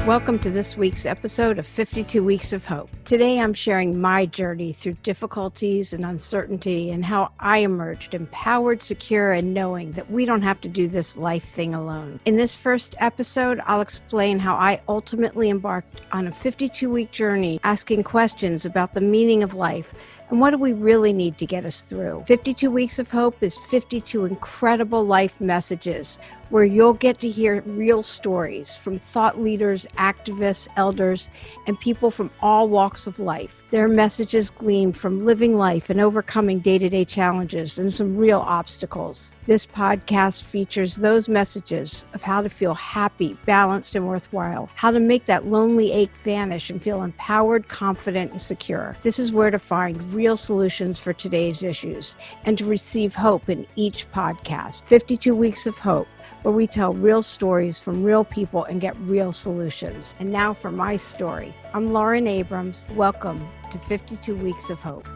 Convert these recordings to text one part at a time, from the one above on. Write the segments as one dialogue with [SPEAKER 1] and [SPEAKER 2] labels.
[SPEAKER 1] Welcome to this week's episode of 52 Weeks of Hope. Today I'm sharing my journey through difficulties and uncertainty and how I emerged empowered, secure, and knowing that we don't have to do this life thing alone. In this first episode, I'll explain how I ultimately embarked on a 52-week journey asking questions about the meaning of life and what do we really need to get us through. 52 Weeks of Hope is 52 incredible life messages where you'll get to hear real stories from thought leaders, activists, elders, and people from all walks of life. Their messages gleaned from living life and overcoming day-to-day challenges and some real obstacles. This podcast features those messages of how to feel happy, balanced, and worthwhile, how to make that lonely ache vanish and feel empowered, confident, and secure. This is where to find real solutions for today's issues and to receive hope in each podcast. 52 Weeks of Hope, where we tell real stories from real people and get real solutions. And now for my story. I'm Lauren Abrams. Welcome to 52 Weeks of Hope.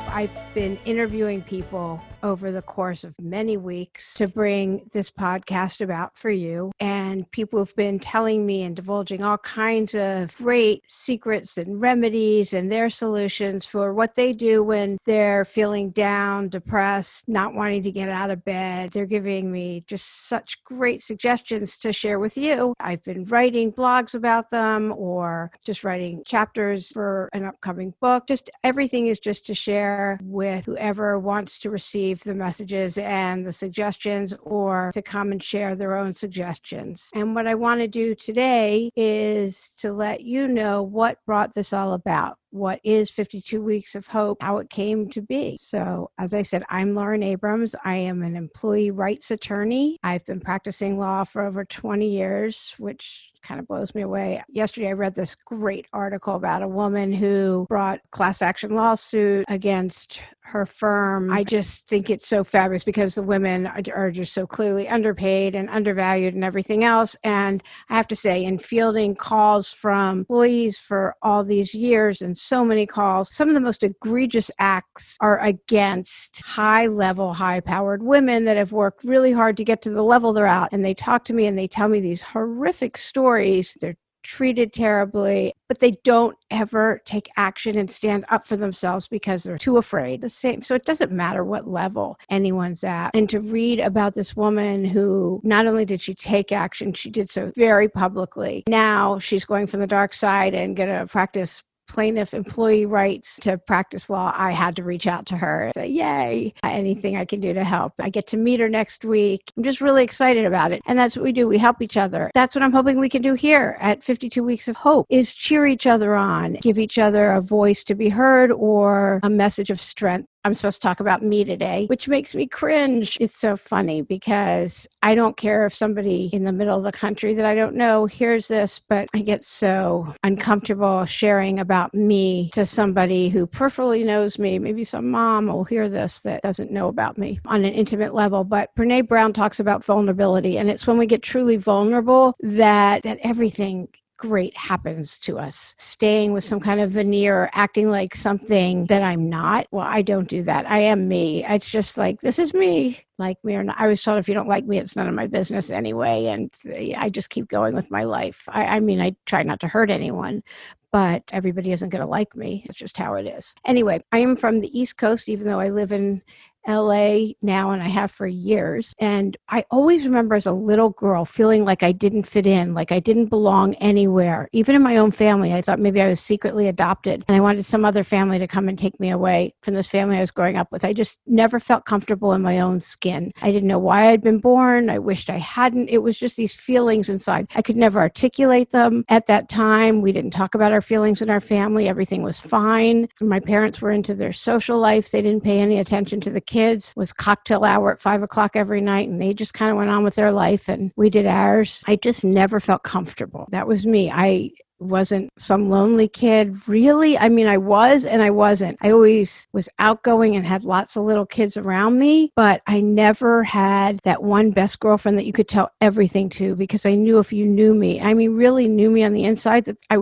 [SPEAKER 1] I've been interviewing people over the course of many weeks to bring this podcast about for you. And people have been telling me and divulging all kinds of great secrets and remedies and their solutions for what they do when they're feeling down, depressed, not wanting to get out of bed. They're giving me just such great suggestions to share with you. I've been writing blogs about them or just writing chapters for an upcoming book. Just everything is just to share with whoever wants to receive the messages and the suggestions or to come and share their own suggestions. And what I want to do today is to let you know what brought this all about. What is 52 Weeks of Hope, how it came to be. So, as I said, I'm Lauren Abrams. I am an employee rights attorney. I've been practicing law for over 20 years, which kind of blows me away. Yesterday, I read this great article about a woman who brought a class action lawsuit against her firm. I just think it's so fabulous because the women are just so clearly underpaid and undervalued and everything else. And I have to say, in fielding calls from employees for all these years and so many calls, some of the most egregious acts are against high-level, high-powered women that have worked really hard to get to the level they're at. And they talk to me and they tell me these horrific stories. They're treated terribly, but they don't ever take action and stand up for themselves because they're too afraid. The same. So it doesn't matter what level anyone's at. And to read about this woman who not only did she take action, she did so very publicly. Now she's going from the dark side and going to practice plaintiff employee rights to practice law. I had to reach out to her and say, yay, anything I can do to help. I get to meet her next week. I'm just really excited about it. And that's what we do. We help each other. That's what I'm hoping we can do here at 52 Weeks of Hope is cheer each other on, give each other a voice to be heard or a message of strength. I'm supposed to talk about me today, which makes me cringe. It's so funny because I don't care if somebody in the middle of the country that I don't know hears this, but I get so uncomfortable sharing about me to somebody who peripherally knows me. Maybe some mom will hear this that doesn't know about me on an intimate level. But Brene Brown talks about vulnerability, and it's when we get truly vulnerable that everything great happens to us. Staying with some kind of veneer, acting like something that I'm not. Well, I don't do that. I am me. It's just like, this is me. Like me or not. I was told if you don't like me, it's none of my business anyway. And I just keep going with my life. I mean, I try not to hurt anyone, but everybody isn't going to like me. It's just how it is. Anyway, I am from the East Coast, even though I live in LA now and I have for years. And I always remember as a little girl feeling like I didn't fit in, like I didn't belong anywhere. Even in my own family, I thought maybe I was secretly adopted and I wanted some other family to come and take me away from this family I was growing up with. I just never felt comfortable in my own skin. I didn't know why I'd been born. I wished I hadn't. It was just these feelings inside. I could never articulate them. At that time, we didn't talk about our feelings in our family. Everything was fine. My parents were into their social life. They didn't pay any attention to the kids. It was cocktail hour at 5:00 every night, and they just kind of went on with their life, and we did ours. I just never felt comfortable. That was me. I wasn't some lonely kid, really. I mean, I was and I wasn't. I always was outgoing and had lots of little kids around me, but I never had that one best girlfriend that you could tell everything to, because I knew if you knew me, I mean, really knew me on the inside, that there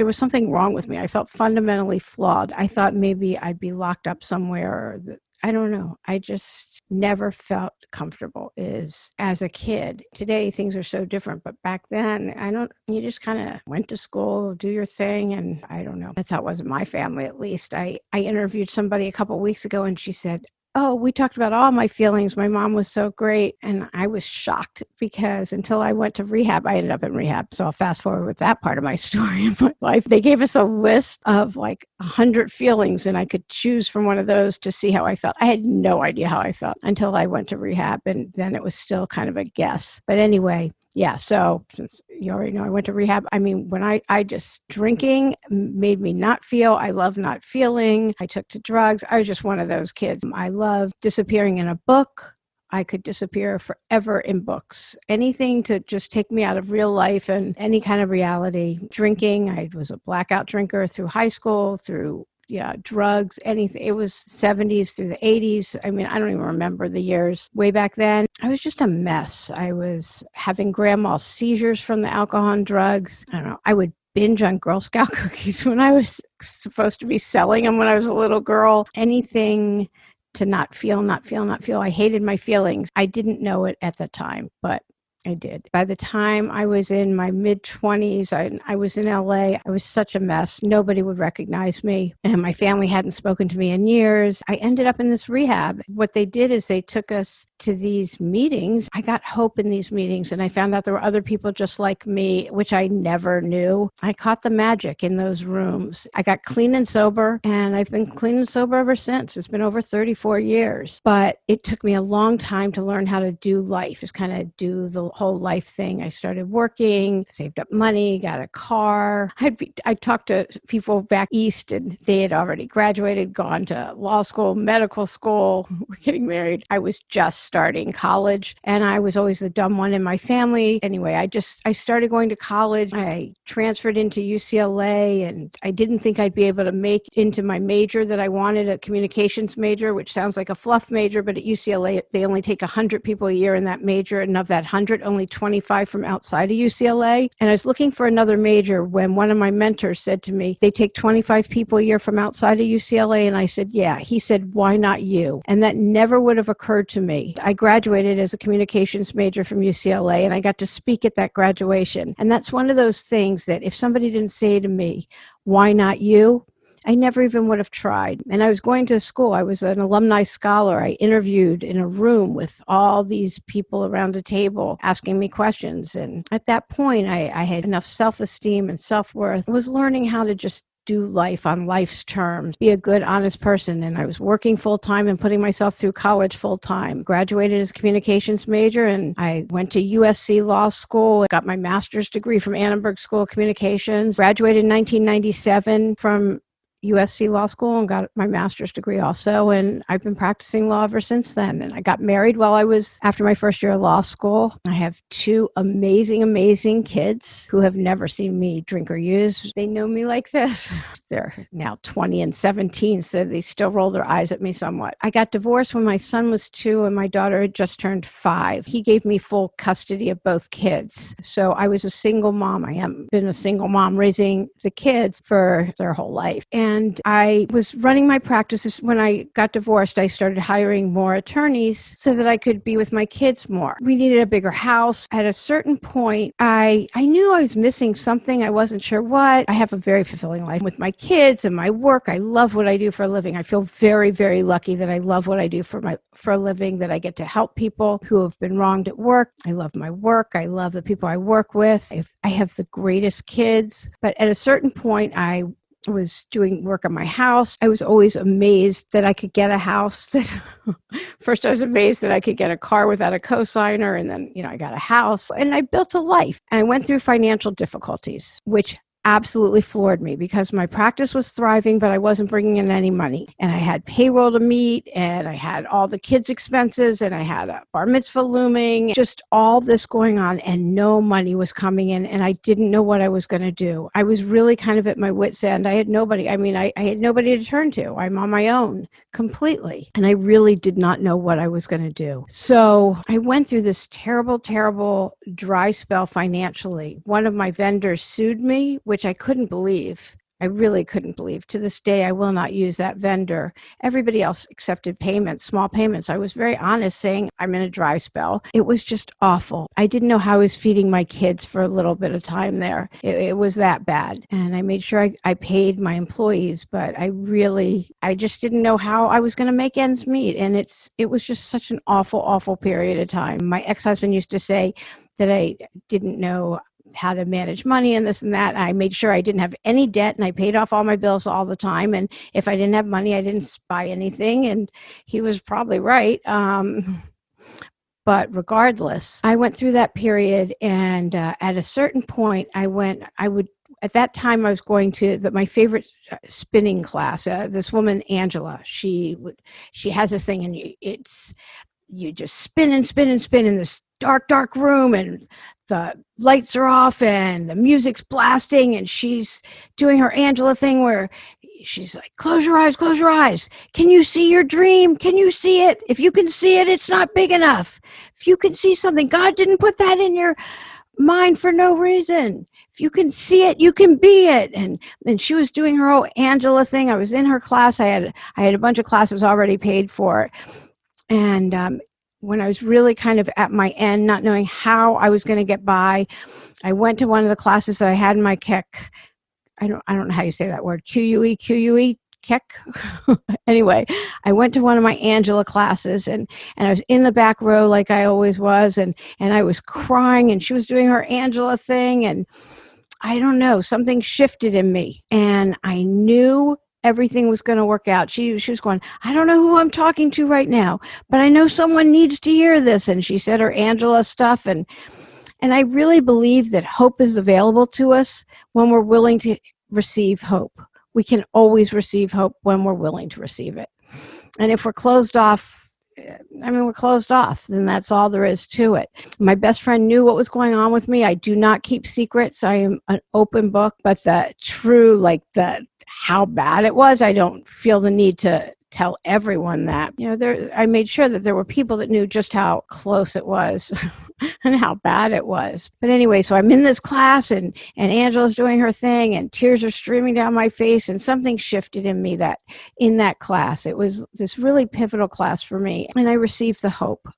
[SPEAKER 1] was something wrong with me. I felt fundamentally flawed. I thought maybe I'd be locked up somewhere, or that I don't know. I just never felt comfortable as a kid. Today, things are so different, but back then, you just kind of went to school, do your thing. And I don't know. That's how it was in my family, at least. I interviewed somebody a couple of weeks ago and she said, "Oh, we talked about all my feelings. My mom was so great." And I was shocked because until I went to rehab, I ended up in rehab. So I'll fast forward with that part of my story in my life. They gave us a list of like 100 feelings and I could choose from one of those to see how I felt. I had no idea how I felt until I went to rehab. And then it was still kind of a guess. But anyway, yeah, so since you already know I went to rehab, I mean, when I just drinking made me not feel, I love not feeling. I took to drugs. I was just one of those kids. I love disappearing in a book. I could disappear forever in books. Anything to just take me out of real life and any kind of reality. Drinking, I was a blackout drinker through high school, through drugs, anything. It was 70s through the 80s. I mean, I don't even remember the years. Way back then, I was just a mess. I was having grand mal seizures from the alcohol and drugs. I don't know. I would binge on Girl Scout cookies when I was supposed to be selling them when I was a little girl. Anything to not feel. I hated my feelings. I didn't know it at the time, but I did. By the time I was in my mid-20s, I was in LA. I was such a mess. Nobody would recognize me, and my family hadn't spoken to me in years. I ended up in this rehab. What they did is they took us to these meetings. I got hope in these meetings, and I found out there were other people just like me, which I never knew. I caught the magic in those rooms. I got clean and sober, and I've been clean and sober ever since. It's been over 34 years, but it took me a long time to learn how to do life, just kind of do the whole life thing. I started working, saved up money, got a car. I talked to people back east, and they had already graduated, gone to law school, medical school, were getting married. I was just starting college, and I was always the dumb one in my family. Anyway, I started going to college. I transferred into UCLA, and I didn't think I'd be able to make into my major that I wanted, a communications major, which sounds like a fluff major, but at UCLA, they only take 100 people a year in that major, and of that 100, only 25 from outside of UCLA. And I was looking for another major when one of my mentors said to me, they take 25 people a year from outside of UCLA. And I said, yeah. He said, why not you? And that never would have occurred to me. I graduated as a communications major from UCLA, and I got to speak at that graduation. And that's one of those things that if somebody didn't say to me, why not you? I never even would have tried. And I was going to school. I was an alumni scholar. I interviewed in a room with all these people around a table asking me questions. And at that point, I had enough self-esteem and self-worth. I was learning how to just do life on life's terms, be a good, honest person. And I was working full-time and putting myself through college full-time. Graduated as a communications major, and I went to USC Law School, got my master's degree from Annenberg School of Communications, graduated in 1997 from USC Law School and got my master's degree also. And I've been practicing law ever since then. And I got married after my first year of law school. I have two amazing kids who have never seen me drink or use. They know me like this. They're now 20 and 17, so they still roll their eyes at me somewhat. I got divorced when my son was 2 and my daughter had just turned 5. He gave me full custody of both kids. So I was a single mom. I haven't been a single mom raising the kids for their whole life. And I was running my practices. When I got divorced, I started hiring more attorneys so that I could be with my kids more. We needed a bigger house. At a certain point, I knew I was missing something. I wasn't sure what. I have a very fulfilling life with my kids and my work. I love what I do for a living. I feel very, very lucky that I love what I do for a living, that I get to help people who have been wronged at work. I love my work. I love the people I work with. I have the greatest kids. But at a certain point, I was doing work on my house. I was always amazed that I could get a house first I was amazed that I could get a car without a cosigner. And then, I got a house and I built a life. And I went through financial difficulties, which absolutely floored me because my practice was thriving, but I wasn't bringing in any money. And I had payroll to meet, and I had all the kids' expenses, and I had a bar mitzvah looming, just all this going on, and no money was coming in, and I didn't know what I was going to do. I was really kind of at my wit's end. I had nobody. I had nobody to turn to. I'm on my own completely, and I really did not know what I was going to do. So I went through this terrible, dry spell financially. One of my vendors sued me, which I couldn't believe. I really couldn't believe. To this day, I will not use that vendor. Everybody else accepted payments, small payments. I was very honest saying I'm in a dry spell. It was just awful. I didn't know how I was feeding my kids for a little bit of time there. It was that bad. And I made sure I paid my employees, but I just didn't know how I was going to make ends meet. And it was just such an awful, awful period of time. My ex-husband used to say that I didn't know how to manage money and this and that. I made sure I didn't have any debt, and I paid off all my bills all the time. And if I didn't have money, I didn't buy anything. And he was probably right. But regardless, I went through that period. And at a certain point, at that time, I was going to my favorite spinning class. This woman, Angela, she has this thing, and you just spin and spin and spin in this dark, dark room, and the lights are off and the music's blasting, and she's doing her Angela thing where she's like, close your eyes, close your eyes. Can you see your dream? Can you see it? If you can see it, it's not big enough. If you can see something, God didn't put that in your mind for no reason. If you can see it, you can be it. And she was doing her whole Angela thing. I was in her class. I had a bunch of classes already paid for. And when I was really kind of at my end, not knowing how I was going to get by, I went to one of the classes that I had in my KEC. I don't know how you say that word. QUE, KEC. Anyway, I went to one of my Angela classes, and I was in the back row like I always was, and I was crying, and she was doing her Angela thing, and I don't know, something shifted in me, and I knew everything was going to work out. She was going, I don't know who I'm talking to right now, but I know someone needs to hear this. And she said her Angela stuff. And I really believe that hope is available to us when we're willing to receive hope. We can always receive hope when we're willing to receive it. And if we're closed off, we're closed off, then that's all there is to it. My best friend knew what was going on with me. I do not keep secrets. I am an open book, but how bad it was, I don't feel the need to tell everyone that. I made sure that there were people that knew just how close it was and how bad it was. But anyway, so I'm in this class, and Angela's doing her thing, and tears are streaming down my face, and something shifted in me that in that class. It was this really pivotal class for me, and I received the hope.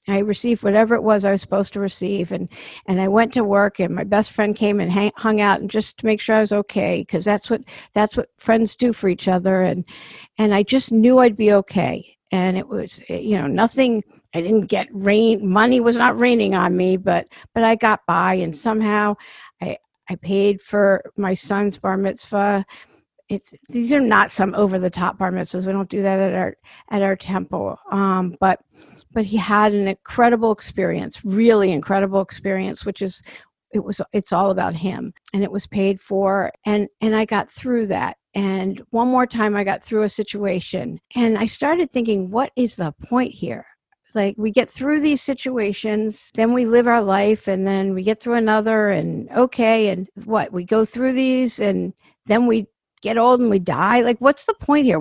[SPEAKER 1] I received whatever it was I was supposed to receive, and I went to work, and my best friend came and hung out, and just to make sure I was okay, because that's what friends do for each other, and I just knew I'd be okay. And it was, nothing. I didn't get money was not raining on me, but I got by, and somehow I paid for my son's bar mitzvah. These are not some over the top bar mitzvahs. We don't do that at our temple, but he had an incredible experience, really incredible experience, it's all about him, and it was paid for, and I got through that. And one more time I got through a situation, and I started thinking, what is the point here? Like, we get through these situations, then we live our life, and then we get through another, and okay, and what? We go through these, and then we get old and we die. Like, what's the point here?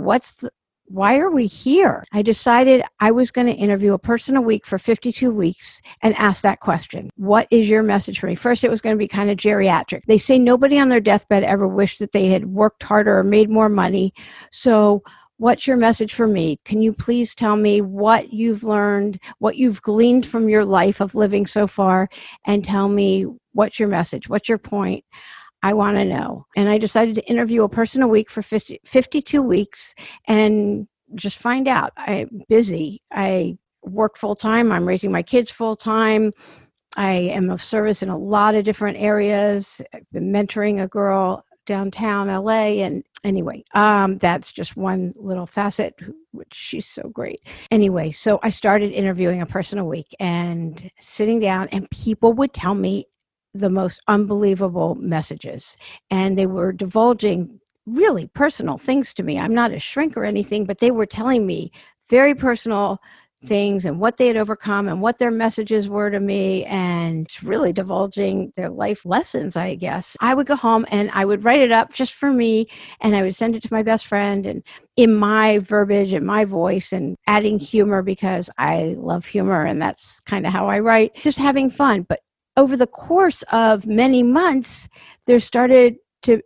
[SPEAKER 1] Why are we here? I decided I was going to interview a person a week for 52 weeks and ask that question. What is your message for me? First, it was going to be kind of geriatric. They say nobody on their deathbed ever wished that they had worked harder or made more money. So what's your message for me? Can you please tell me what you've learned, what you've gleaned from your life of living so far, and tell me what's your message? What's your point? I want to know. And I decided to interview a person a week for 52 weeks and just find out. I'm busy. I work full time. I'm raising my kids full time. I am of service in a lot of different areas. I've been mentoring a girl downtown LA. And anyway, that's just one little facet, which she's so great. Anyway, so I started interviewing a person a week and sitting down, and people would tell me the most unbelievable messages, and they were divulging really personal things to me. I'm not a shrink or anything, but they were telling me very personal things and what they had overcome and what their messages were to me, and really divulging their life lessons, I guess. I would go home and I would write it up just for me, and I would send it to my best friend, and in my verbiage and my voice, and adding humor because I love humor, and that's kind of how I write, just having fun. But over the course of many months, there started to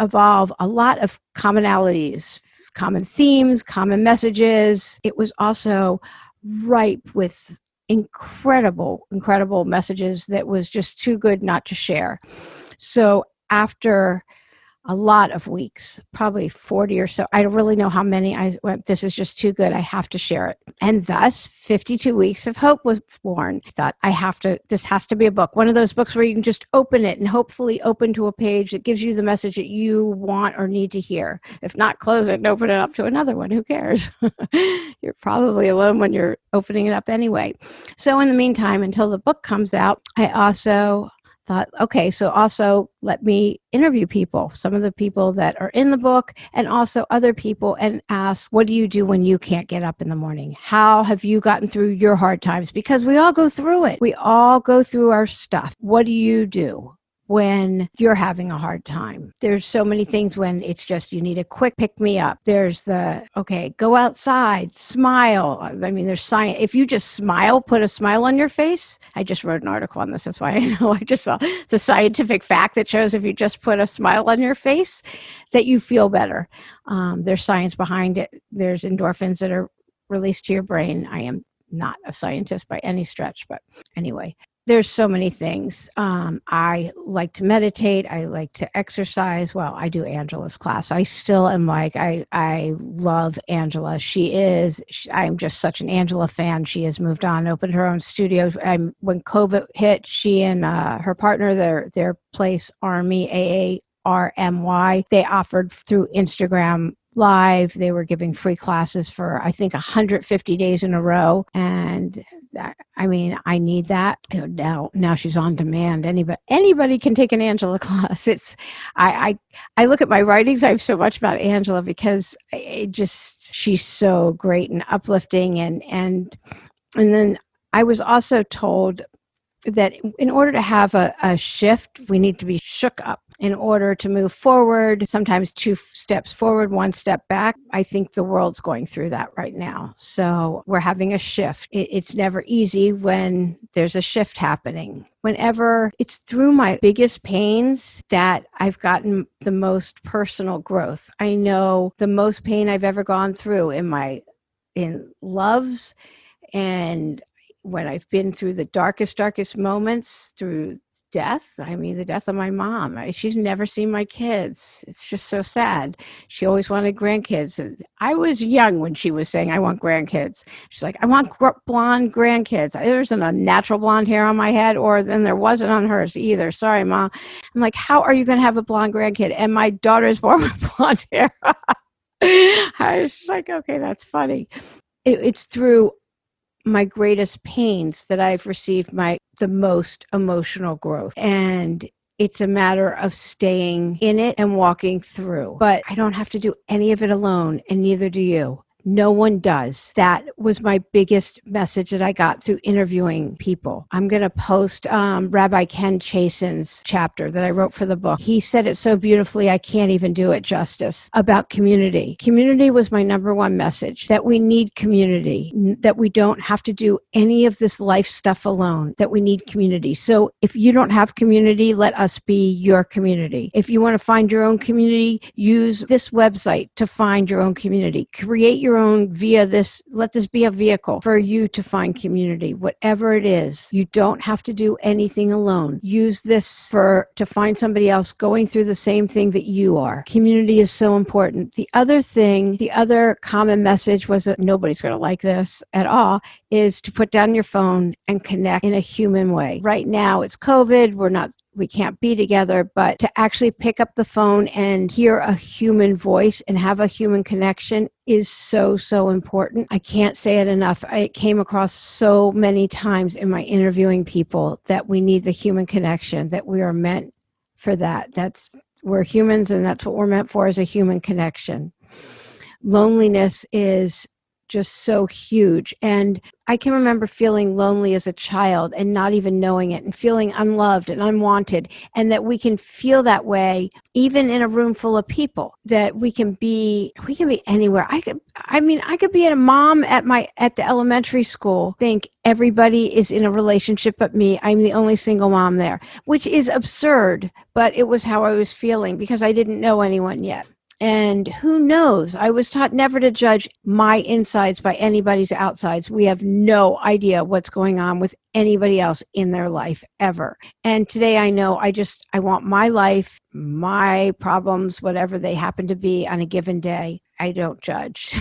[SPEAKER 1] evolve a lot of commonalities, common themes, common messages. It was also ripe with incredible messages that was just too good not to share. So after a lot of weeks, probably 40 or so. I don't really know how many. I went, this is just too good. I have to share it. And thus 52 Weeks of Hope was born. I thought, this has to be a book. One of those books where you can just open it and hopefully open to a page that gives you the message that you want or need to hear. If not, close it and open it up to another one. Who cares? You're probably alone when you're opening it up anyway. So in the meantime, until the book comes out, I also thought, okay, so also let me interview people, some of the people that are in the book and also other people, and ask, what do you do when you can't get up in the morning? How have you gotten through your hard times? Because we all go through it. We all go through our stuff. What do you do when you're having a hard time? There's so many things when it's just you need a quick pick me up. There's go outside, smile. I mean, there's science. If you just smile, put a smile on your face. I just wrote an article on this. That's why I know. I just saw the scientific fact that shows if you just put a smile on your face, that you feel better. There's science behind it. There's endorphins that are released to your brain. I am not a scientist by any stretch, but anyway. There's so many things. I like to meditate. I like to exercise. Well, I do Angela's class. I still am I love Angela. I'm just such an Angela fan. She has moved on, opened her own studio. When COVID hit, she and her partner, their place, Army, AARMY, they offered through Instagram Live. They were giving free classes for, I think, 150 days in a row. And I need that. Now she's on demand. Anybody can take an Angela class. I look at my writings. I have so much about Angela because she's so great and uplifting. And then I was also told that in order to have a shift, we need to be shook up in order to move forward. Sometimes 2 steps forward, 1 step back. I think the world's going through that right now. So we're having a shift. It's never easy when there's a shift happening. Whenever it's through my biggest pains that I've gotten the most personal growth. I know the most pain I've ever gone through in loves, and when I've been through the darkest moments, through death. The death of my mom. She's never seen my kids. It's just so sad. She always wanted grandkids. And I was young when she was saying, I want grandkids. She's like, I want blonde grandkids. There isn't a natural blonde hair on my head, then there wasn't on hers either. Sorry, Mom. I'm like, how are you going to have a blonde grandkid? And my daughter's born with blonde hair. I was just like, okay, that's funny. It's through my greatest pains that I've received the most emotional growth. And it's a matter of staying in it and walking through. But I don't have to do any of it alone, and neither do you. No one does. That was my biggest message that I got through interviewing people. I'm going to post Rabbi Ken Chasen's chapter that I wrote for the book. He said it so beautifully, I can't even do it justice, about community. Community was my number one message, that we need community, that we don't have to do any of this life stuff alone, that we need community. So if you don't have community, let us be your community. If you want to find your own community, use this website to find your own community. Create your own via this. Let this be a vehicle for you to find community, whatever it is. You don't have to do anything alone. Use this to find somebody else going through the same thing that you are. Community is so important. The other common message was that nobody's going to like this at all, is to put down your phone and connect in a human way. Right now it's COVID. We can't be together, but to actually pick up the phone and hear a human voice and have a human connection is so, so important. I can't say it enough. I came across so many times in my interviewing people that we need the human connection, that we are meant for that. We're humans, and that's what we're meant for, is a human connection. Loneliness is just so huge. And I can remember feeling lonely as a child and not even knowing it, and feeling unloved and unwanted, and that we can feel that way even in a room full of people, that we can be anywhere. I could be a mom at the elementary school, think everybody is in a relationship but me. I'm the only single mom there, which is absurd, but it was how I was feeling because I didn't know anyone yet. And who knows? I was taught never to judge my insides by anybody's outsides. We have no idea what's going on with anybody else in their life ever. And today I know I want my life, my problems, whatever they happen to be on a given day. I don't judge.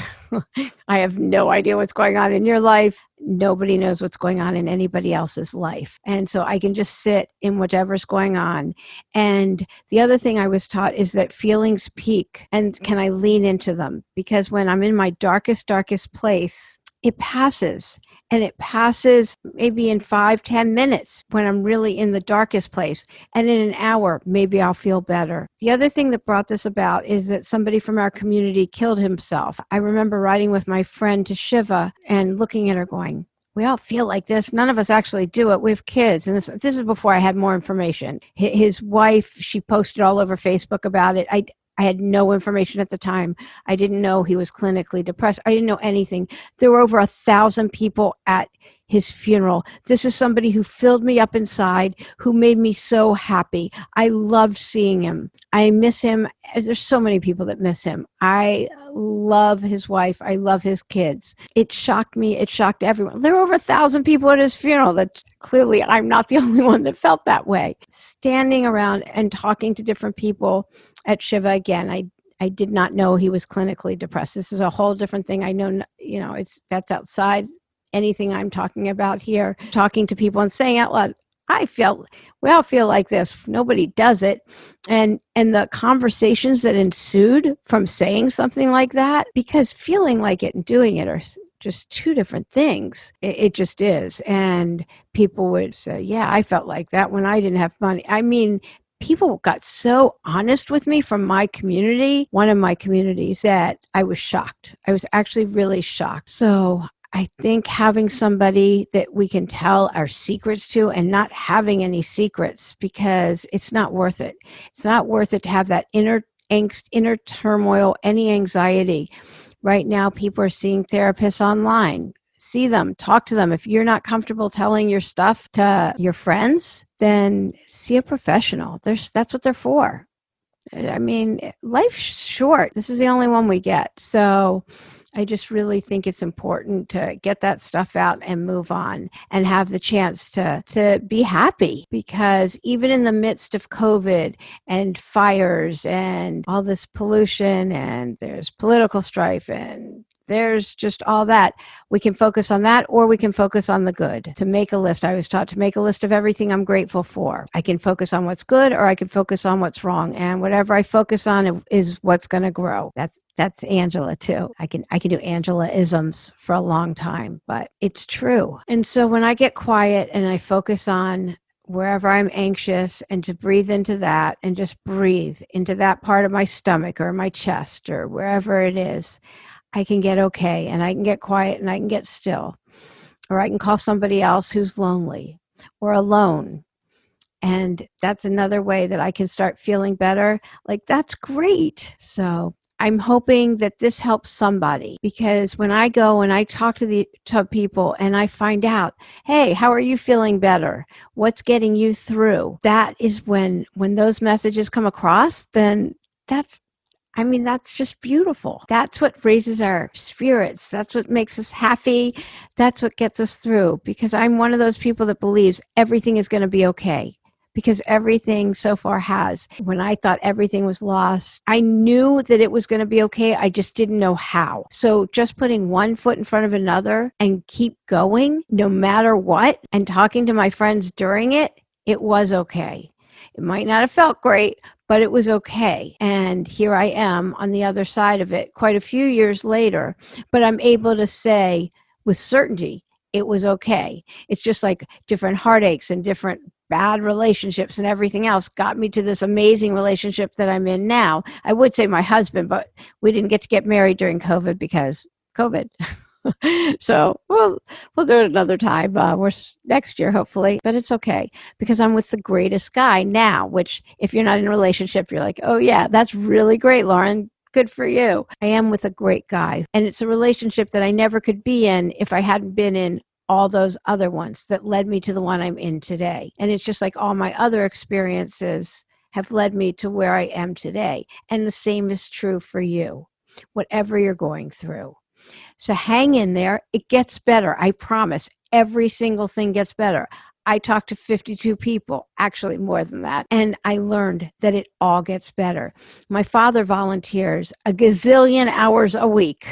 [SPEAKER 1] I have no idea what's going on in your life. Nobody knows what's going on in anybody else's life. And so I can just sit in whatever's going on. And the other thing I was taught is that feelings peak, and can I lean into them? Because when I'm in my darkest place, it passes. And it passes maybe in 5-10 minutes when I'm really in the darkest place. And in an hour, maybe I'll feel better. The other thing that brought this about is that somebody from our community killed himself. I remember riding with my friend to Shiva and looking at her going, we all feel like this. None of us actually do it. We have kids. And this is before I had more information. His wife, she posted all over Facebook about it. I had no information at the time. I didn't know he was clinically depressed. I didn't know anything. There were over 1,000 people at his funeral. This is somebody who filled me up inside, who made me so happy. I loved seeing him. I miss him. There's so many people that miss him. I love his wife. I love his kids. It shocked me. It shocked everyone. There were over 1,000 people at his funeral. That clearly I'm not the only one that felt that way. Standing around and talking to different people at Shiva again, I did not know he was clinically depressed. This is a whole different thing. I know, that's outside anything I'm talking about here. Talking to people and saying out loud, we all feel like this. Nobody does it. And the conversations that ensued from saying something like that, because feeling like it and doing it are just two different things. It just is. And people would say, yeah, I felt like that when I didn't have money. I mean, people got so honest with me from my community, one of my communities, that I was shocked. I was actually really shocked. So I think having somebody that we can tell our secrets to, and not having any secrets, because it's not worth it. It's not worth it to have that inner angst, inner turmoil, any anxiety. Right now, people are seeing therapists online. See them, talk to them. If you're not comfortable telling your stuff to your friends, then see a professional. That's what they're for. I mean, life's short. This is the only one we get. So I just really think it's important to get that stuff out and move on and have the chance to be happy, because even in the midst of COVID and fires and all this pollution, and there's political strife, and there's just all that, we can focus on that, or we can focus on the good. To make a list. I was taught to make a list of everything I'm grateful for. I can focus on what's good, or I can focus on what's wrong. And whatever I focus on is what's going to grow. That's Angela too. I can do Angela-isms for a long time, but it's true. And so when I get quiet and I focus on wherever I'm anxious, and to breathe into that, and just breathe into that part of my stomach or my chest or wherever it is, I can get okay, and I can get quiet, and I can get still. Or I can call somebody else who's lonely or alone. And that's another way that I can start feeling better. Like, that's great. So I'm hoping that this helps somebody, because when I go and I talk to people and I find out, hey, how are you feeling better? What's getting you through? That is when those messages come across, then that's just beautiful. That's what raises our spirits. That's what makes us happy. That's what gets us through, because I'm one of those people that believes everything is going to be okay, because everything so far has. When I thought everything was lost, I knew that it was going to be okay. I just didn't know how. So just putting one foot in front of another and keep going no matter what, and talking to my friends during it was okay. It might not have felt great, but it was okay. And here I am on the other side of it quite a few years later, but I'm able to say with certainty, it was okay. It's just like different heartaches and different bad relationships and everything else got me to this amazing relationship that I'm in now. I would say my husband, but we didn't get to get married during COVID because COVID. So we'll do it another time. Next year, hopefully, but it's okay because I'm with the greatest guy now, which if you're not in a relationship, you're like, oh yeah, that's really great, Lauren. Good for you. I am with a great guy. And it's a relationship that I never could be in if I hadn't been in all those other ones that led me to the one I'm in today. And it's just like all my other experiences have led me to where I am today. And the same is true for you, whatever you're going through. So hang in there. It gets better. I promise. Every single thing gets better. I talked to 52 people, actually more than that, and I learned that it all gets better. My father volunteers a gazillion hours a week.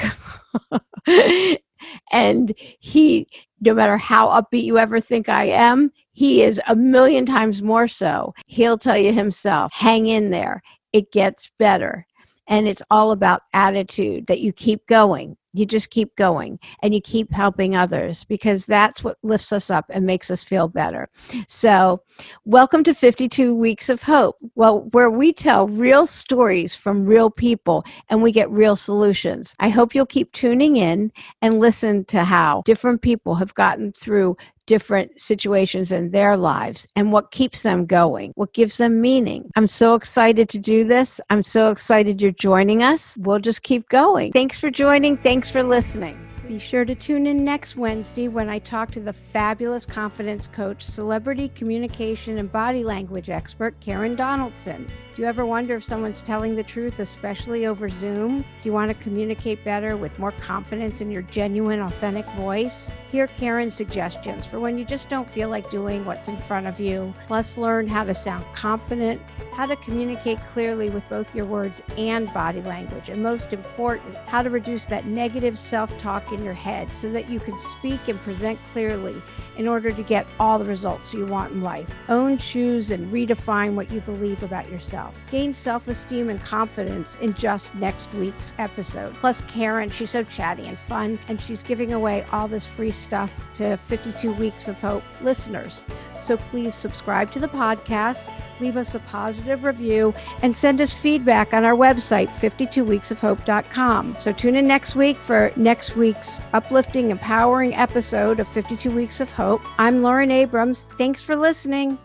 [SPEAKER 1] And he, no matter how upbeat you ever think I am, he is a million times more so. He'll tell you himself, hang in there. It gets better. And it's all about attitude, that you keep going. You just keep going and you keep helping others because that's what lifts us up and makes us feel better. So welcome to 52 Weeks of Hope, where we tell real stories from real people and we get real solutions. I hope you'll keep tuning in and listen to how different people have gotten through different situations in their lives and what keeps them going, what gives them meaning. I'm so excited to do this. I'm so excited you're joining us. We'll just keep going. Thanks for joining. Thanks for listening. Be sure to tune in next Wednesday when I talk to the fabulous confidence coach, celebrity communication and body language expert, Karen Donaldson. Do you ever wonder if someone's telling the truth, especially over Zoom? Do you want to communicate better with more confidence in your genuine, authentic voice? Hear Karen's suggestions for when you just don't feel like doing what's in front of you. Plus, learn how to sound confident, how to communicate clearly with both your words and body language, and most important, how to reduce that negative self-talk in your head so that you can speak and present clearly in order to get all the results you want in life. Own, choose, and redefine what you believe about yourself. Gain self-esteem and confidence in just next week's episode. Plus, Karen, she's so chatty and fun, and she's giving away all this free stuff to 52 Weeks of Hope listeners. So please subscribe to the podcast, leave us a positive review, and send us feedback on our website, 52weeksofhope.com. So tune in next week for next week's uplifting, empowering episode of 52 Weeks of Hope. I'm Lauren Abrams. Thanks for listening.